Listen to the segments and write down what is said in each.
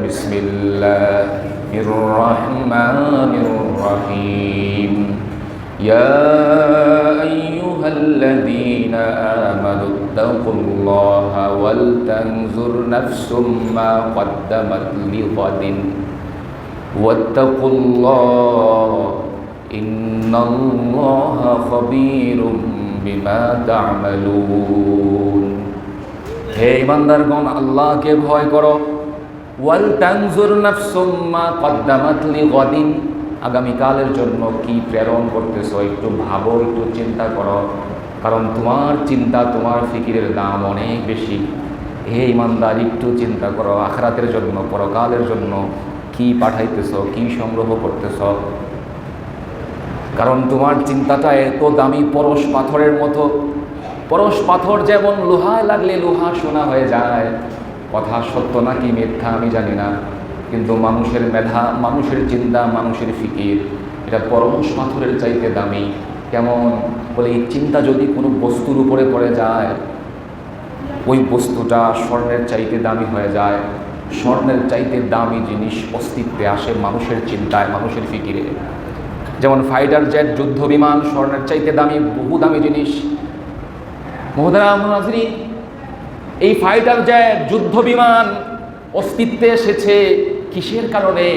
বিসমিল্লাহির রহমানির রহিম। ইয়া আইয়ুহাল্লাযীনা আমানুত্তাকুল্লাহা ওয়াল তানজুর নাফসুম মা কদ্দামাত লিগাদিন ওয়াত্তাকুল্লাহা ইন্নাল্লাহা খাবীরুম বিমা তা'মালুন। হে ঈমানদারগণ, আল্লাহকে ভয় করো। ওয়াল তানজুর নাফসুম মা কদ্দামাত লিগাদিন, আগামীকালের জন্য কি প্রেরণ করতেছো একটু ভাবো, একটু চিন্তা করো, কারণ তোমার চিন্তা, তোমার ফিকিরের দাম অনেক বেশি। হে ঈমানদার, একটু চিন্তা করো আখিরাতের জন্য, পরকালের জন্য কি পাঠাইতেছ, কি সংগ্রহ করতেছ, কারণ তোমার চিন্তাটা এত দামি পরশ পাথরের মতো। পরশ পাথর যেমন লোহায় লাগলে লোহা সোনা হয়ে যায়, কথা সত্য নাকি মিথ্যা আমি জানি না, কিন্তু মানুষের মেধা, মানুষের চিন্তা, মানুষের ফিকির এটা পরশ পাথরের চাইতে দামি। কেমন বলে, এই চিন্তা যদি কোনো বস্তুর উপরে পড়ে যায়, ওই বস্তুটা স্বর্ণের চাইতে দামি হয়ে যায়। স্বর্ণের চাইতে দামি জিনিস অস্তিত্বে আসে মানুষের চিন্তায়, মানুষের ফিকিরে। যেমন ফাইটার জেট, যুদ্ধ বিমান স্বর্ণের চাইতে দামি, বহু দামি জিনিস। মুহতারাম নাজরিন, এই ফাইটার জেট, যুদ্ধ বিমান অস্তিত্বে এসেছে কিসের কারণে?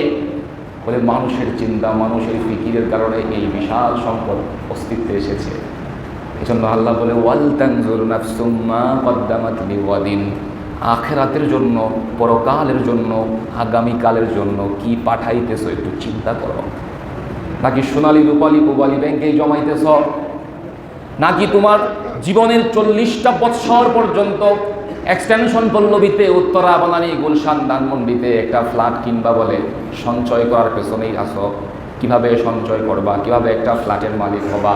বলে মানুষের চিন্তা, মানুষের ফিকিরের কারণে এই বিশাল সম্পদ অস্তিত্বে এসেছে। এজন্য আল্লাহ বলে ওয়াল তানজুর নাফসুম মা কদ্দামাত লিগাদিন, আখিরাতের জন্য, পরকালের জন্য, আগামীকালের জন্য কি পাঠাইতেছো একটু চিন্তা করো। নাকি সোনালী রূপালী পুবালী ব্যাংকেই জমাইতেছ, নাকি তোমার জীবনের 40টা বৎসর পর্যন্ত এক্সটেনশন পল্লবীতে, উত্তরা, বনানী, গুলশান, ধানমন্ডিতে একটা ফ্ল্যাট কিনবা বলে সঞ্চয় করার পেছনেই আসো। কিভাবে সঞ্চয় করবা, কিভাবে একটা ফ্ল্যাটের মালিক হবা,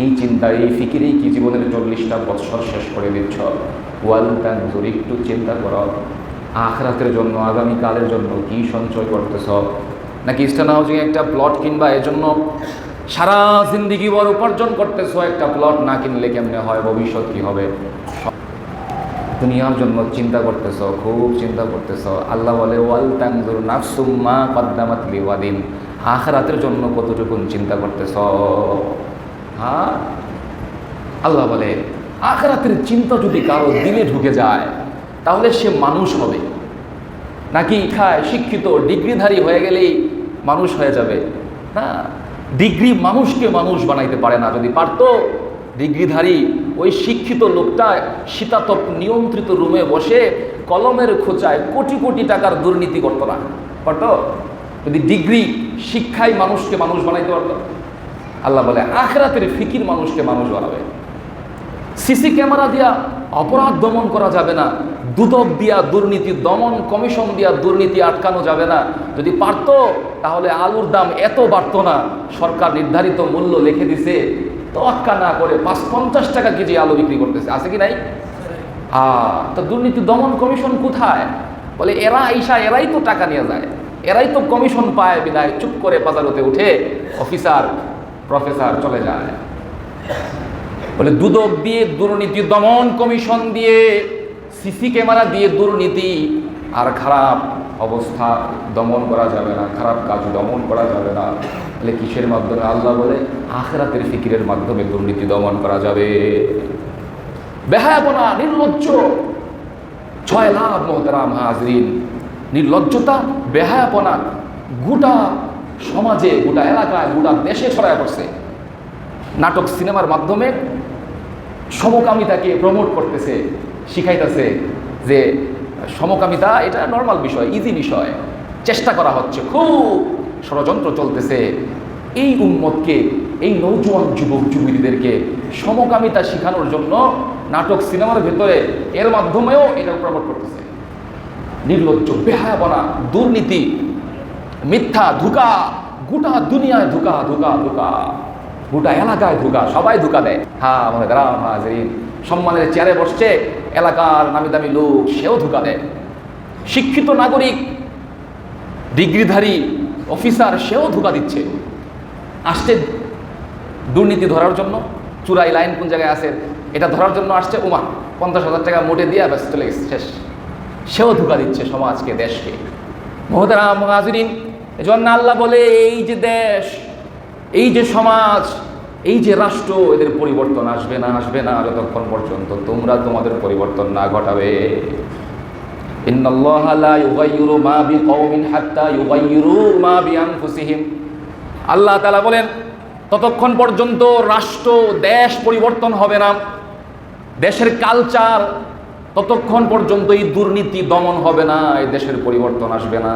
এই চিন্তা, এই ফিকিরেই কি জীবনের 40টা বৎসর শেষ করে দিচ্ছ? ওয়াল তানজুর, একটু চিন্তা করো আখিরাতের জন্য, আগামীকালের জন্য কি সঞ্চয় করতেছ। নাকি ইস্টার্ন হাউজিং একটা প্লট কিনবা, এজন্য সারা জিন্দিগি বড় উপার্জন করতেছ। একটা প্লট না কিনলে কেমনে হয়, ভবিষ্যৎ কি হবে, দুনিয়ার জন্য চিন্তা করতেছ, খুব চিন্তা করতেছ। আল্লাহ বলে ওয়াল তানজুর নাফসুম মা কদ্দামাত লিগাদিন, আখিরাতের জন্য কতটুকু চিন্তা করতেছ। হ্যাঁ, আল্লাহ বলে আখিরাতের চিন্তা যদি কারো দিলে ঢুকে যায় তাহলে সে মানুষ হবে। নাকি খায় শিক্ষিত ডিগ্রিধারী হয়ে গেলেই মানুষ হয়ে যাবে? না, ডিগ্রি মানুষকে মানুষ বানাইতে পারে না। যদি পারতো, ডিগ্রিধারী ওই শিক্ষিত লোকটা শীতাতপ নিয়ন্ত্রিত রুমে বসে কলমের খোঁচায় কোটি কোটি টাকার দুর্নীতি করতো না, পারতো? যদি ডিগ্রি শিক্ষায় মানুষকে মানুষ বানাইতে পারতো। আল্লাহ বলে আখিরাতের ফিকির মানুষকে মানুষ বানাবে। সিসি ক্যামেরা দিয়া অপরাধ দমন করা যাবে না, দুদক দিয়া দুর্নীতি দমন, কমিশন দিয়া দুর্নীতি আটকানো যাবে না। যদি পারতো তাহলে আলুর দাম এত বাড়তো না। সরকার নির্ধারিত মূল্য লিখে দিছে, তোয়াক্কা না করে ৫-৫০ টাকা কেজি আলু বিক্রি করতেছে, আছে কি নাই? তো দুর্নীতি দমন কমিশন কোথায়? বলে এরা আইসা, এরাই তো টাকা নিয়ে যায়, এরাই তো কমিশন পায়, বিদায় চুপ করে বাজারতে উঠে অফিসার প্রফেসর চলে যায়। বলে দুদক দিয়ে দুর্নীতি দমন কমিশন দিয়ে, সিসি ক্যামেরা দিয়ে দুর্নীতি আর খারাপ অবস্থা দমন করা যাবে না, খারাপ কাজ দমন করা যাবে না। তাহলে কিসের মাধ্যমে? আল্লাহ বলে আখিরাতের ফিকিরের মাধ্যমে দুর্নীতি দমন করা যাবে। বেহায়াপনা, নির্লজ্জ, 6 লাখ মুহতারাম হাজরিন, নির্লজ্জতা, বেহায়াপনা গোটা সমাজে, গোটা এলাকায়, গোটা দেশে ছড়ায় পড়ছে। নাটক সিনেমার মাধ্যমে সমকামিতাকে প্রমোট করতেছে, শিখাইতেছে যে সমকামিতা এটা নর্মাল বিষয়, ইজি বিষয়, চেষ্টা করা হচ্ছে, খুব ষড়যন্ত্র চলতেছে এই উম্মতকে, এই নৌজওয়ান যুবক যুবতীদেরকে সমকামিতা শেখানোর জন্য নাটক সিনেমার ভেতরে এর মাধ্যমেও এটা প্রমোট করতেছে। নির্লজ্জ, বেহায়াপনা, দুর্নীতি, মিথ্যা, ধোঁকা, গোটা দুনিয়ায় ধোঁকা, ধোঁকা, ধোঁকা, গোটা এলাকায় ধোঁকা, সবাই ধোঁকা দেয়। হ্যাঁ, আমাদের গ্রাম হাজির সম্মানের চেয়ারে বসছে এলাকার নামি দামি লোক, সেও ধোঁকা দেয়। শিক্ষিত নাগরিক, ডিগ্রিধারী অফিসার, সেও ধোঁকা দিচ্ছে। আসছে দুর্নীতি ধরার জন্য, চুরাই লাইন কোন জায়গায় আছে এটা ধরার জন্য আসছে, উমা 50,000 টাকা মোটে দিয়ে ব্যাস চলে গেছে, শেষ। সেও ধোঁকা দিচ্ছে সমাজকে, দেশকে। মুহতারাম মুহাজিরিন, এজন্য আল্লাহ বলে এই যে দেশ, এই যে সমাজ, এই যে রাষ্ট্র, এদের পরিবর্তন আসবে না যতক্ষণ পর্যন্ত তোমরা তোমাদের পরিবর্তন না ঘটাবে। ইন্নাল্লাহা লা ইউগাইয়িরু মা বিকওমিন হাত্তা ইউগাইয়িরু মা বিআনফুসিহিম। আল্লাহ তাআলা বলেন ততক্ষণ পর্যন্ত রাষ্ট্র, দেশ পরিবর্তন হবে না, দেশের কালচার, ততক্ষণ পর্যন্ত এই দুর্নীতি দমন হবে না, এই দেশের পরিবর্তন আসবে না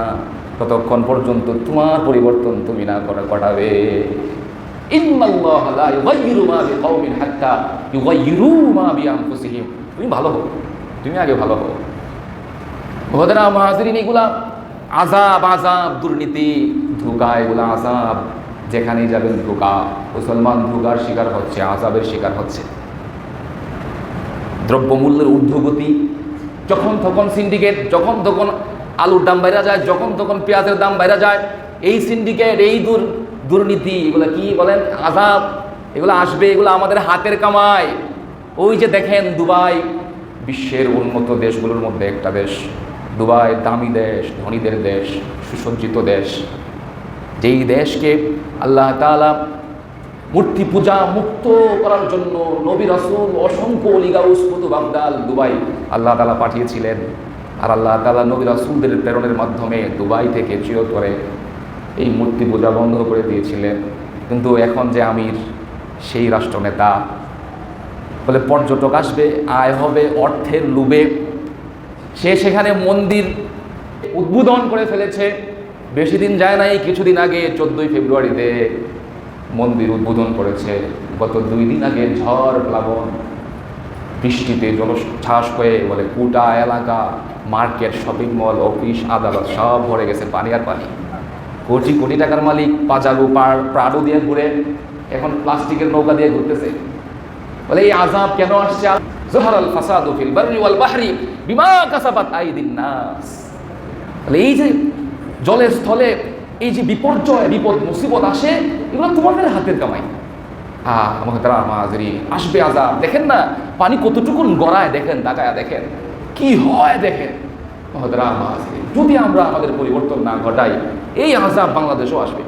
ততক্ষণ পর্যন্ত তোমার পরিবর্তন তুমি না ঘটাবে। ইন্নাল্লাহা লা ইউগাইয়িরু মা বিকওমিন হাত্তা ইউগাইয়িরু মা বিআনফুসিহিম। তুমি ভালো হও, তুমি আগে ভালো হও। মুহতারাম মুহাজিরিন, এগুলা আযাব, দুর্নীতি, ধোঁকা, এগুলা আযাব। যেখানেই যাবেন ধোঁকা। মুসলমান ধোঁকার শিকার হচ্ছে, আযাবের শিকার হচ্ছে। দ্রব্যমূল্যের ঊর্ধ্বগতি, যখন তখন সিন্ডিকেট, যখন তখন আলুর দাম বাইরে যায়, যখন তখন পেঁয়াজের দাম বাইরে যায়, এই সিন্ডিকেট, এই দুর্নীতি, এগুলো কি বলেন? আযাব। এগুলো আসবে, এগুলো আমাদের হাতের কামাই। ওই যে দেখেন দুবাই, বিশ্বের উন্নত দেশগুলোর মধ্যে একটা দেশ। দুবাই দামি দেশ, ধনীদের দেশ, সুসজ্জিত দেশ। যেই দেশকে আল্লাহ তাআলা মূর্তি পূজা মুক্ত করার জন্য নবী রাসূল, অসংখ্য ওলি গাউস, কুতুব আবদাল দুবাই আল্লাহ তাআলা পাঠিয়েছিলেন। আর আল্লাহ তাআলা নবী রাসূলদের প্রেরণের মাধ্যমে দুবাই থেকে চিরতরে এই মূর্তি পূজা বন্ধ করে দিয়েছিলেন। কিন্তু এখন যে আমির, সেই রাষ্ট্রনেতা বলে পর্যটক আসবে, আয় হবে অর্থের লোভে, সে সেখানে মন্দির উদ্বোধন করে ফেলেছে। বেশি দিন যায় নাই, কিছুদিন আগে 14ই ফেব্রুয়ারিতে মন্দির উদ্বোধন করেছে। গত 2 দিন আগে ঝড় প্লাবন, বৃষ্টিতে জলোচ্ছ্বাস হয়ে বলে গোটা এলাকা, মার্কেট, শপিং মল, অফিস, আদালত সব ভরে গেছে পানি আর পানি। কোটি কোটি টাকার মালিক পাজারো প্রাডো দিয়ে ঘুরে, এখন প্লাস্টিকের নৌকা দিয়ে ঘুরতেছে। বলে এই আযাব কেন আসছে? যুহরাল ফাসাদু ফিল বাররি ওয়াল বাহরি বিমা কাসাবাত আইদিন নাস। বলে এই যে জলে স্থলে এই যে বিপর্যয়, বিপদ মুসিবত আসে, এগুলো তোমাদের হাতের কামাই। মুহতারাম মুহাজিরিন, আসবে আযাব। দেখেন না পানি কতটুকু গড়ায়, দেখেন, তাকায়া দেখেন কি হয়, দেখেন। মুহতারাম মুহাজিরিন, যদি আমরা আমাদের পরিবর্তন না ঘটাই, এই আযাব বাংলাদেশেও আসবে।